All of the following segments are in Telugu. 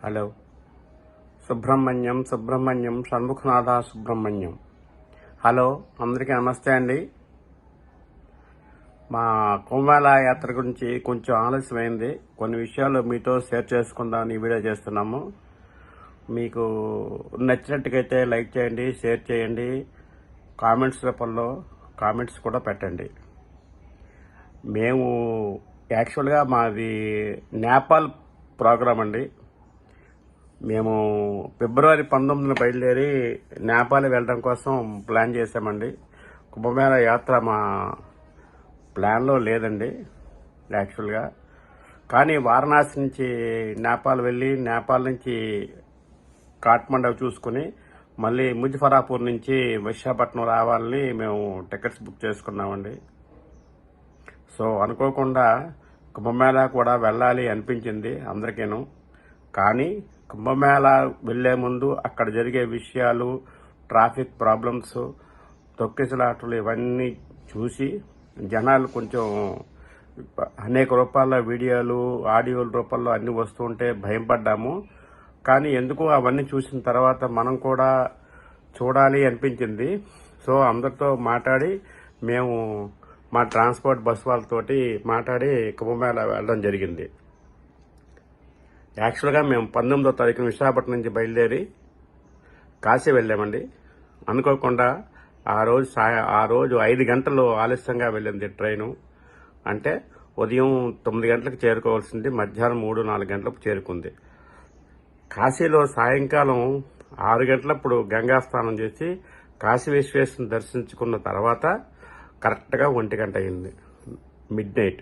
హలో సుబ్రహ్మణ్యం షణ్ముఖనాథ సుబ్రహ్మణ్యం. హలో, అందరికీ నమస్తే అండి. మా కుంభమేళా యాత్ర గురించి కొంచెం ఆలస్యమైంది. కొన్ని విషయాలు మీతో షేర్ చేసుకుందామని వీడియో చేస్తున్నాము. మీకు నచ్చినట్టుగైతే లైక్ చేయండి, షేర్ చేయండి, కామెంట్స్ రూపంలో కామెంట్స్ కూడా పెట్టండి. మేము యాక్చువల్గా మాది నేపాల్ ప్రోగ్రాం అండి. మేము ఫిబ్రవరి 19న బయలుదేరి నేపాల్ వెళ్ళడం కోసం ప్లాన్ చేశామండి. కుంభమేళా యాత్ర మా ప్లాన్లో లేదండి యాక్చువల్గా. కానీ వారణాసి నుంచి నేపాల్ వెళ్ళి నేపాల్ నుంచి కాఠ్మండు చూసుకుని మళ్ళీ ముజఫరాపూర్ నుంచి విశాఖపట్నం రావాలని మేము టికెట్స్ బుక్ చేసుకున్నామండి. సో అనుకోకుండా కుంభమేళా కూడా వెళ్ళాలి అనిపించింది అందరికీను. కానీ కుంభమేళా వెళ్లే ముందు అక్కడ జరిగే విషయాలు, ట్రాఫిక్ ప్రాబ్లమ్స్, తొక్కిసలాటలు ఇవన్నీ చూసి జనాలు కొంచెం అనేక రూపాల్లో వీడియోలు, ఆడియోల రూపంలో అన్ని వస్తుంటే భయం పడ్డాము. కానీ ఎందుకు అవన్నీ చూసిన తర్వాత మనం కూడా చూడాలి అనిపించింది. సో అందరితో మాట్లాడి మేము మా ట్రాన్స్పోర్ట్ బస్ వాళ్ళతోటి మాట్లాడి కుంభమేళా వెళ్ళడం జరిగింది. యాక్చువల్గా మేము 19వ తారీఖున విశాఖపట్నం నుంచి బయలుదేరి కాశీ వెళ్ళామండి. అనుకోకుండా ఆ రోజు 5 గంటలు ఆలస్యంగా వెళ్ళింది ట్రైను. అంటే ఉదయం 9 గంటలకు చేరుకోవాల్సింది మధ్యాహ్నం 3-4 గంటలకు చేరుకుంది. కాశీలో సాయంకాలం 6 గంటలప్పుడు గంగా స్నానం చేసి కాశీ విశ్వేశ్వరుని దర్శించుకున్న తర్వాత కరెక్ట్గా 1 గంట అయింది, మిడ్ నైట్.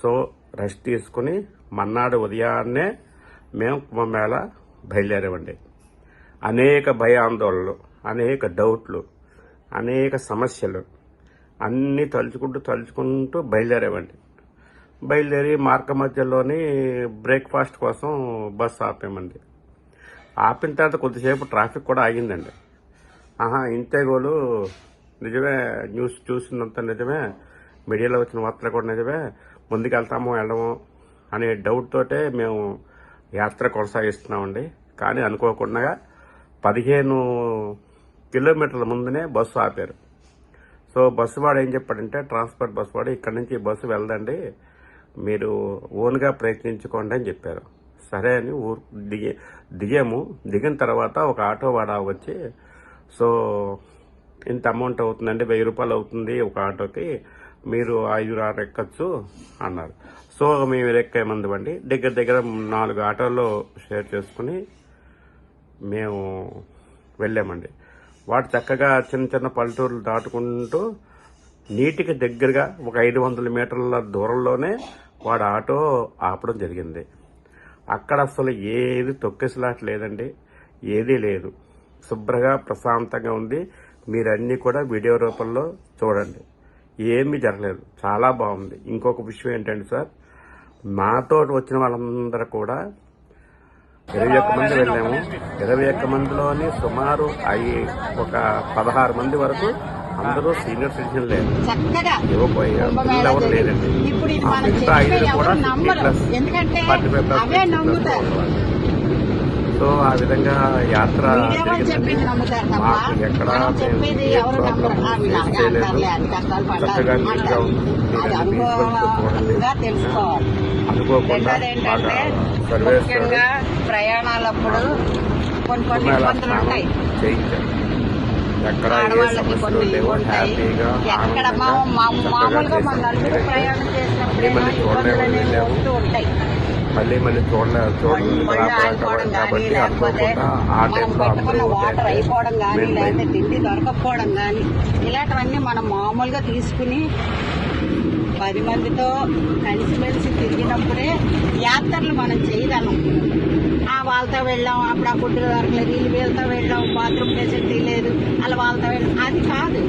సో రెస్ట్ తీసుకుని మన్నాడు ఉదయాన్నే మేము కుంభమేళా బయలుదేరామండి. అనేక భయాందోళనలు, అనేక డౌట్లు, అనేక సమస్యలు అన్నీ తలుచుకుంటూ బయలుదేరామండి. బయలుదేరి మార్గ మధ్యలోని బ్రేక్ఫాస్ట్ కోసం బస్సు ఆపామండి. ఆపిన తర్వాత కొద్దిసేపు ట్రాఫిక్ కూడా ఆగిందండి. ఇంతేగోలు నిజమే, న్యూస్ చూసినంత నిజమే, మీడియాలో వచ్చిన వార్తలు కూడా నిజమే, ముందుకు వెళ్తామో వెళ్ళమో అనే డౌట్ తోటే మేము యాత్ర కొనసాగిస్తున్నామండి. కానీ అనుకోకుండా 15 కిలోమీటర్ల ముందునే బస్సు ఆపారు. సో బస్సు వాడు ఏం చెప్పాడంటే, ట్రాన్స్పోర్ట్ బస్సు వాడు, ఇక్కడి నుంచి బస్సు వెళ్ళదండి, మీరు ఓన్గా ప్రయత్నించుకోండి అని చెప్పారు. సరే అని దిగాము. దిగిన తర్వాత ఒక ఆటో వాడా వచ్చి, సో ఇంత అమౌంట్ అవుతుందండి, 1000 రూపాయలు అవుతుంది ఒక ఆటోకి, మీరు 5-6 ఎక్కచ్చు అన్నారు. సో మేము ఎక్కే మంది బండి దగ్గర 4 ఆటోల్లో షేర్ చేసుకుని మేము వెళ్ళామండి. వాడు చక్కగా చిన్న పల్లెటూర్లు దాటుకుంటూ నీటికి దగ్గరగా ఒక 500 మీటర్ల దూరంలోనే వాడు ఆటో ఆపడం జరిగింది. అక్కడ అసలు ఏది తొక్కిసలాట లేదండి, ఏదీ లేదు, శుభ్రంగా ప్రశాంతంగా ఉంది. మీరన్నీ కూడా వీడియో రూపంలో చూడండి, ఏమీ జరగలేదు, చాలా బాగుంది. ఇంకొక విషయం ఏంటంటే సార్, మాతో వచ్చిన వాళ్ళందరూ కూడా 21 మంది వెళ్ళాము. 21 మందిలోని సుమారు ఒక 16 మంది వరకు అందరూ సీనియర్ సిటిజన్ లేదు, పిల్లలు ఎవరు లేదండి. మిగతా 5 కూడా 50+45+. సో ఆ విధంగా యాత్ర జరిగిందండి. మాకు ఎక్కడ చక్కగా నీట్గా ఉంది. అనుకోకుండా సర్వేస్ ప్రయాణాలప్పుడు కొన్ని ఉంటాయి, చేయించారు. ఎక్కడ ఏ సమస్యలు లేవు, హ్యాపీగా మామూలుగా మన నలుగురు ప్రయాణం చేసినప్పుడు ఉంటాయి. మళ్ళీ కాబట్టి అనుకోకుండా ఆ టైంలో వాటర్ అయిపోవడం కానీ, లేకపోతే తిండి దొరకకపోవడం కానీ, ఇలాంటివన్నీ మనం మామూలుగా తీసుకుని 10 మందితో కలిసిమెలిసి తిరిగినప్పుడే యాత్రలు మనం చేయగలం. వాళ్ళతో వెళ్ళాం, అప్పుడు ఆ ఫుడ్ దొరకలేదు, వీళ్ళతో వెళ్ళాం, బాత్రూమ్ ఫెసిలిటీ లేదు, అలా వాళ్ళతో వెళ్ళాం, అది కాదు.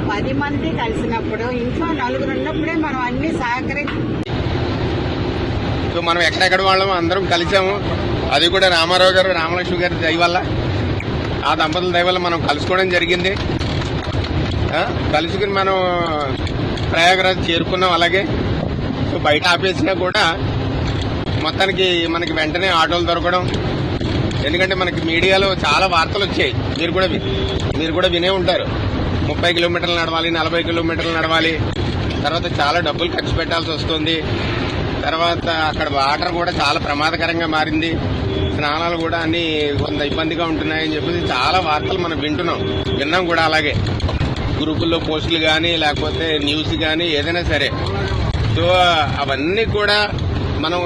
10 మంది కలిసినప్పుడు, ఇంట్లో 4 ఉన్నప్పుడే మనం అన్ని సో మనం ఎక్కడెక్కడ వాళ్ళం అందరం కలిసాము. అది కూడా రామారావు గారు, రామలక్ష్మి గారి దయ వల్ల, ఆ దంపతుల దయ వల్ల మనం కలుసుకోవడం జరిగింది. కలుసుకుని మనం ప్రయాగరాజ్ చేరుకున్నాం. అలాగే సో బయట ఆపేసినా కూడా మొత్తానికి మనకి వెంటనే ఆటోలు దొరకడం, ఎందుకంటే మనకి మీడియాలో చాలా వార్తలు వచ్చాయి, మీరు కూడా వినే ఉంటారు. 30 కిలోమీటర్లు నడవాలి, 40 కిలోమీటర్లు నడవాలి, తర్వాత చాలా డబ్బులు ఖర్చు పెట్టాల్సి వస్తుంది. తర్వాత అక్కడ వాటర్ కూడా చాలా ప్రమాదకరంగా మారింది, స్నానాలు కూడా అన్ని కొంత ఇబ్బందిగా ఉంటున్నాయని చెప్పేసి చాలా వార్తలు మనం విన్నాం కూడా. అలాగే గ్రూపుల్లో పోస్టులు కానీ లేకపోతే న్యూస్ కానీ ఏదైనా సరే. సో అవన్నీ కూడా మనం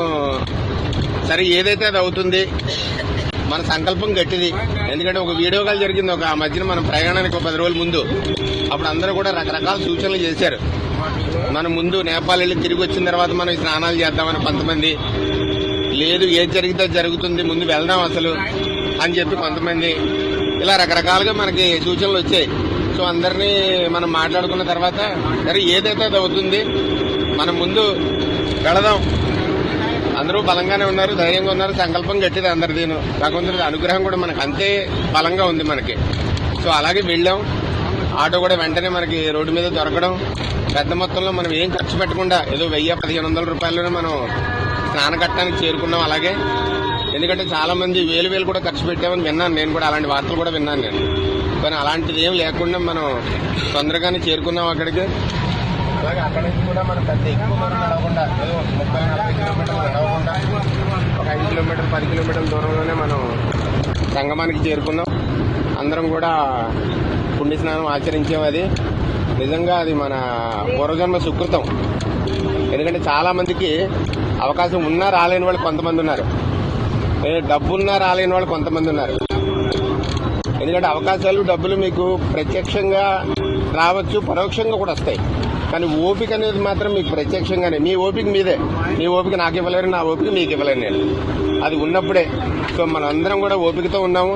సరే ఏదైతే అది అవుతుంది, మన సంకల్పం గట్టిది. ఎందుకంటే ఒక వీడియో కాల్ జరిగింది ఒక మధ్యన మనం ప్రయాణానికి ఒక 10 రోజుల ముందు. అప్పుడు అందరూ కూడా రకరకాల సూచనలు చేశారు. మనం ముందు నేపాల్ వెళ్ళి తిరిగి వచ్చిన తర్వాత మనం స్నానాలు చేద్దామని కొంతమంది, లేదు ఏది జరిగితే జరుగుతుంది ముందు వెళ్దాం అసలు అని చెప్పి కొంతమంది, ఇలా రకరకాలుగా మనకి సూచనలు వచ్చాయి. సో అందరినీ మనం మాట్లాడుకున్న తర్వాత సరే ఏదైతే అది అవుతుంది, మనం ముందు వెళదాం. అందరూ బలంగానే ఉన్నారు, ధైర్యంగా ఉన్నారు, సంకల్పం గట్టిది అందరిదీను. భగవంతుడి అనుగ్రహం కూడా మనకు అంతే బలంగా ఉంది మనకి. సో అలాగే వెళ్ళాం. ఆటో కూడా వెంటనే మనకి రోడ్డు మీద దొరకడం, పెద్ద మొత్తంలో మనం ఏం ఖర్చు పెట్టకుండా ఏదో 1000-1500 రూపాయల్లోనే మనం స్నాన ఘట్టానికి చేరుకున్నాం. అలాగే ఎందుకంటే చాలా మంది వేలు కూడా ఖర్చు పెట్టామని విన్నాను నేను కూడా, అలాంటి వార్తలు కూడా విన్నాను నేను. కానీ అలాంటిది ఏం లేకుండా మనం తొందరగానే చేరుకున్నాం అక్కడికి. అలాగే అక్కడి నుంచి కూడా మనం పెద్ద ఎక్కువ దూరం నడవకుండా, ఏదో 30-40 కిలోమీటర్లు నడవకుండా ఒక 5 కిలోమీటర్లు 10 కిలోమీటర్ల దూరంలోనే మనం సంగమానికి చేరుకున్నాం. అందరం కూడా పుణ్య స్నానం ఆచరించాం. అది నిజంగా అది మన పూర్వజన్మ సుకృతం. ఎందుకంటే చాలా మందికి అవకాశం ఉన్నా రాలేని వాళ్ళు కొంతమంది ఉన్నారు, డబ్బున్నా రాలేని వాళ్ళు కొంతమంది ఉన్నారు. ఎందుకంటే అవకాశాలు డబ్బులు మీకు ప్రత్యక్షంగా రావచ్చు, పరోక్షంగా కూడా వస్తాయి. కానీ ఓపిక అనేది మాత్రం మీకు ప్రత్యక్షంగానే, మీ ఓపిక మీదే. మీ ఓపిక నాకు ఇవ్వలేరు, నా ఓపిక మీకు ఇవ్వలేను నేను. అది ఉన్నప్పుడే. సో మనందరం కూడా ఓపికతో ఉన్నాము.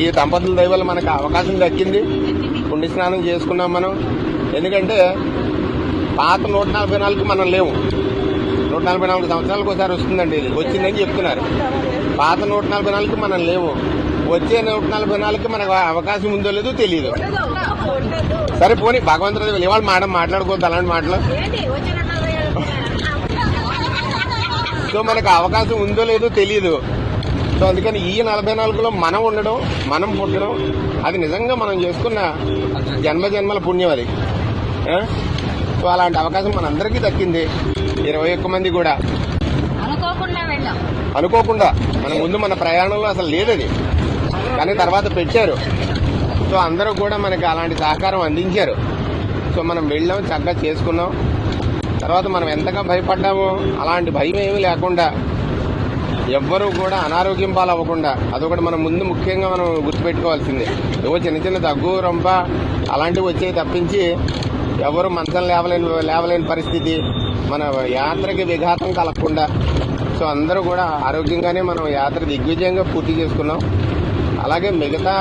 ఈ దంపతుల దయ వల్ల మనకు అవకాశం దక్కింది, పుణ్యస్నానం చేసుకున్నాం మనం. ఎందుకంటే పాత 144కి మనం లేవు. 144 సంవత్సరాలకు ఒకసారి వస్తుందండి, ఇది వచ్చిందని చెప్తున్నారు. పాత 144కి మనం లేవు. వచ్చే 144కి మనకు అవకాశం ఉందో లేదో తెలియదు. సరే పోనీ భగవంతుడు ఇవాళ మాట్లాడుకోవద్దు అలాంటి మాటలు. సో మనకు అవకాశం ఉందో లేదో తెలియదు. సో అందుకని ఈ 44లో మనం ఉండడం, మనం పుట్టడం, అది నిజంగా మనం చేసుకున్న జన్మజన్మల పుణ్యం అది. సో అలాంటి అవకాశం మనందరికీ దక్కింది. 21 మంది కూడా అనుకోకుండా మన ముందు మన ప్రయాణంలో అసలు లేదది, కానీ తర్వాత పెట్టారు. సో అందరూ కూడా మనకి అలాంటి సహకారం అందించారు. సో మనం వెళ్ళాం, చక్కగా చేసుకున్నాం. తర్వాత మనం ఎంతగా భయపడ్డామో అలాంటి భయం ఏమీ లేకుండా, ఎవ్వరూ కూడా అనారోగ్యం పాలవ్వకుండా, అదొకటి మనం ముందు ముఖ్యంగా మనం గుర్తుపెట్టుకోవాల్సిందే. ఏవో చిన్న చిన్న దగ్గు రొంప అలాంటివి వచ్చేవి తప్పించి ఎవరు మంచం లేవలేని పరిస్థితి, మన యాత్రకి విఘాతం కలగకుండా. సో అందరూ కూడా ఆరోగ్యంగానే మనం యాత్ర దిగ్విజయంగా పూర్తి చేసుకున్నాం. అలాగే మిగతా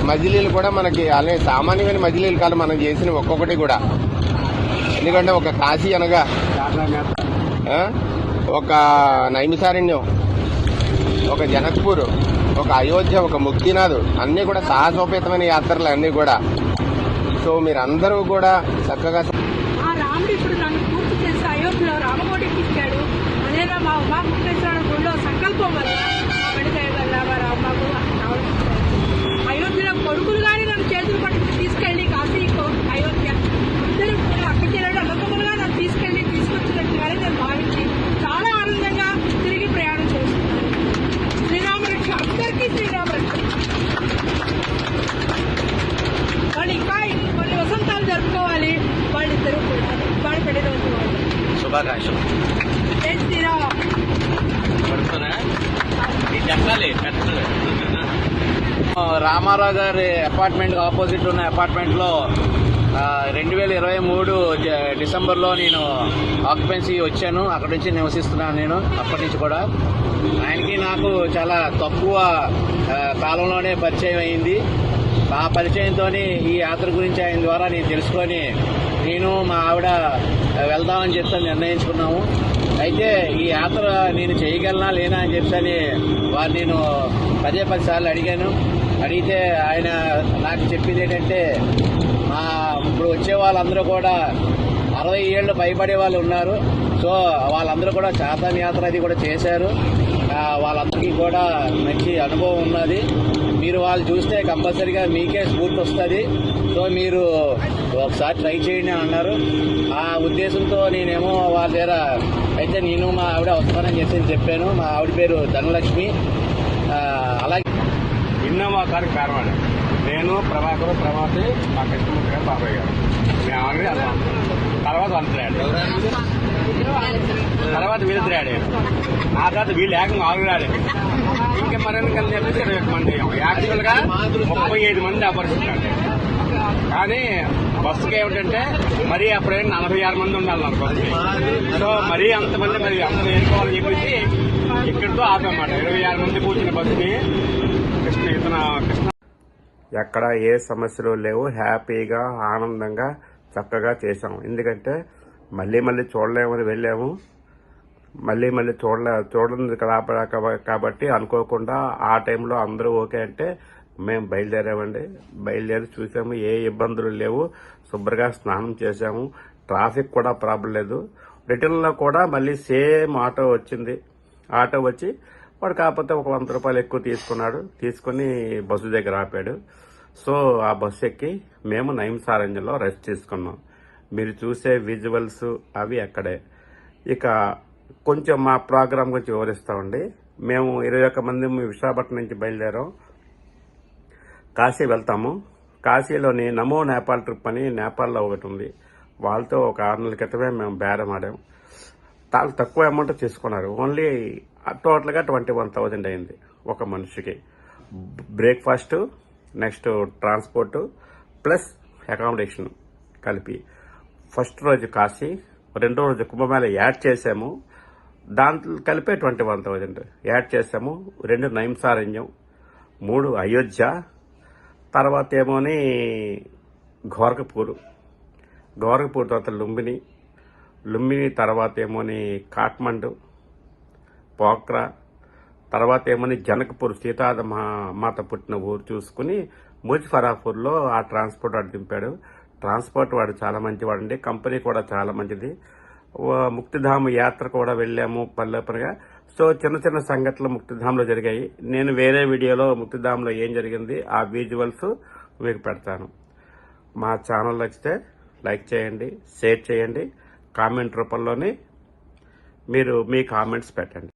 మజిలీలు కూడా మనకి అలాగే సామాన్యమైన మజిలీలు కాదు మనం చేసిన ఒక్కొక్కటి కూడా. ఎందుకంటే ఒక కాశీ అనగా, ఒక నైమిసారణ్యం, ఒక జనక్పూర్, ఒక అయోధ్య, ఒక ముక్తినాథ్, అన్నీ కూడా సాహసోపేతమైన యాత్రలు అన్నీ కూడా. సో మీరందరూ కూడా చక్కగా రాముడు ఇప్పుడు నన్ను పూర్తి చేసి అయోధ్యలో రామకోటికి ఇచ్చాడు. అదేనా మా ఉమామహేశ్వర గుడిలో సంకల్పం వల్ల మా వెడికాయ వల్ల మా రామబాబు అయోధ్యలో కొడుకులు కానీ నన్ను చేతులు పట్టుకుని తీసుకెళ్లి కాశీకో అయోధ్య ఇద్దరు అక్కడికి వెళ్ళాడు అన్నదమ్ములుగా నన్ను తీసుకొచ్చినట్టుగానే నేను భావించి చాలా ఆనందంగా తిరిగి ప్రయాణం చేస్తున్నాను. శ్రీరామరక్ష అందరికీ శ్రీరామరక్ష. వాళ్ళు ఇంకా కొన్ని వసంతాలు జరుపుకోవాలి వాళ్ళిద్దరూ కూడా. వాళ్ళు పెళ్లి రోజు శుభాకాంక్షలు. జై శ్రీరామ్. రామారావు గారి అపార్ట్మెంట్ ఆపోజిట్ ఉన్న అపార్ట్మెంట్ లో 2023 డిసెంబర్లో నేను ఆక్యుపెన్సీ వచ్చాను. అక్కడి నుంచి నివసిస్తున్నాను నేను అప్పటి నుంచి కూడా. ఆయనకి నాకు చాలా తక్కువ కాలంలోనే పరిచయం అయింది. ఆ పరిచయంతో ఈ యాత్ర గురించి ఆయన ద్వారా నేను తెలుసుకొని నేను మా ఆవిడ వెళ్దామని చెప్పి నిర్ణయించుకున్నాము. అయితే ఈ యాత్ర నేను చేయగలనా లేనా అని చెప్పని వారు నేను 10 సార్లు అడిగాను. అడిగితే ఆయన నాకు చెప్పింది ఏంటంటే ఇప్పుడు వచ్చే వాళ్ళందరూ కూడా 60 ఏళ్ళు భయపడే వాళ్ళు ఉన్నారు. సో వాళ్ళందరూ కూడా చార్ధామ్ యాత్ర అది కూడా చేశారు. వాళ్ళందరికీ కూడా మంచి అనుభవం ఉన్నది. మీరు వాళ్ళు చూస్తే కంపల్సరీగా మీకే స్ఫూర్తి వస్తుంది. సో మీరు ఒకసారి ట్రై చేయండి అన్నారు. ఆ ఉద్దేశంతో నేనేమో వాళ్ళ దగ్గర అయితే నేను మా ఆవిడ వస్తానని చెప్పాను. మా ఆవిడ పేరు ధనలక్ష్మి. అలాగే ఇన్నోవా కారు కారణం నేను ప్రభాకర్ ప్రభాతి మా కృష్ణమూర్తి గారు బాబాయ్ గారు మేము ఆల్రెడీ వెళ్దాం. తర్వాత అంతరాడు, తర్వాత వీళ్ళిద్దరు ఆడారు. ఆ తర్వాత వీళ్ళు ఏకంగా 6 ఆడారు. ఇంకా మరెందుకని చెప్పేసి 21 మంది అయ్యాం. యాక్చువల్ గా 35 మంది ఆ పరిస్థితి అంటే. కానీ బస్సుకి ఏమిటంటే మరీ అప్పుడే 46 మంది ఉండాలి నాకు బస్సుకి. సో మరీ అంతమంది మరి అందరూ వేసుకోవాలని చెప్పేసి ఇక్కడితో ఆపమాట. 26 మంది కూర్చున్న బస్సుని కృష్ణ ఎక్కడ ఏ సమస్యలు లేవు. హ్యాపీగా ఆనందంగా చక్కగా చేశాం. ఎందుకంటే మళ్ళీ మళ్ళీ చూడలేమని వెళ్ళాము. మళ్ళీ మళ్ళీ చూడలేదు కాబట్టి అనుకోకుండా ఆ టైంలో అందరూ ఓకే అంటే మేము బయలుదేరామండి. బయలుదేరి చూసాము, ఏ ఇబ్బందులు లేవు. శుభ్రంగా స్నానం చేశాము. ట్రాఫిక్ కూడా ప్రాబ్లం లేదు. రిటర్న్లో కూడా మళ్ళీ సేమ్ ఆటో వచ్చింది. ఆటో వచ్చి వాడు కాకపోతే ఒక 100 రూపాయలు ఎక్కువ తీసుకున్నాడు. తీసుకుని బస్సు దగ్గర ఆపాడు. సో ఆ బస్సు ఎక్కి మేము నైంసారంజంలో రెస్ట్ తీసుకున్నాం. మీరు చూసే విజువల్స్ అవి అక్కడే. ఇక కొంచెం మా ప్రోగ్రాం గురించి వివరిస్తామండి. మేము 21 మంది విశాఖపట్నం నుంచి బయలుదేరాం. కాశీ వెళ్తాము. కాశీలోని నమో నేపాల్ ట్రిప్ అని నేపాల్లో ఒకటి ఉంది. వాళ్ళతో ఒక 6 నెలల క్రితమే మేము బేరం ఆడాం. చాలా తక్కువ అమౌంట్ తీసుకున్నారు. ఓన్లీ టోటల్గా 21,000 అయింది ఒక మనిషికి. Breakfast, next transport plus accommodation కలిపి. ఫస్ట్ రోజు కాశీ, రెండో రోజు కుంభమేళ యాడ్ చేసాము. దాంట్లో కలిపే 21,000 యాడ్ చేసాము. 2 నైంసారణ్యం, 3 అయోధ్య, తర్వాత ఏమోని గోరఖపూర్ తర్వాత లుంబిని తర్వాత ఏమోని కాఠ్మండు, పోఖ్రా, తర్వాత ఏమని జనకపూర్ సీతాద మాత పుట్టిన ఊరు చూసుకుని ముజఫరాపూర్లో ఆ ట్రాన్స్పోర్ట్ వాడు దింపాడు. ట్రాన్స్పోర్ట్ వాడు చాలా మంచివాడండి. కంపెనీ కూడా చాలా మంచిది. ముక్తిధామ్ యాత్ర కూడా వెళ్ళాము పల్లెపనిగా. సో చిన్న చిన్న సంఘటనలు ముక్తిధామ్లో జరిగాయి. నేను వేరే వీడియోలో ముక్తిధామ్లో ఏం జరిగింది ఆ విజువల్స్ మీకు పెడతాను. మా ఛానల్ నచ్చితే లైక్ చేయండి, షేర్ చేయండి, కామెంట్ రూపంలోనే మీరు మీ కామెంట్స్ పెట్టండి.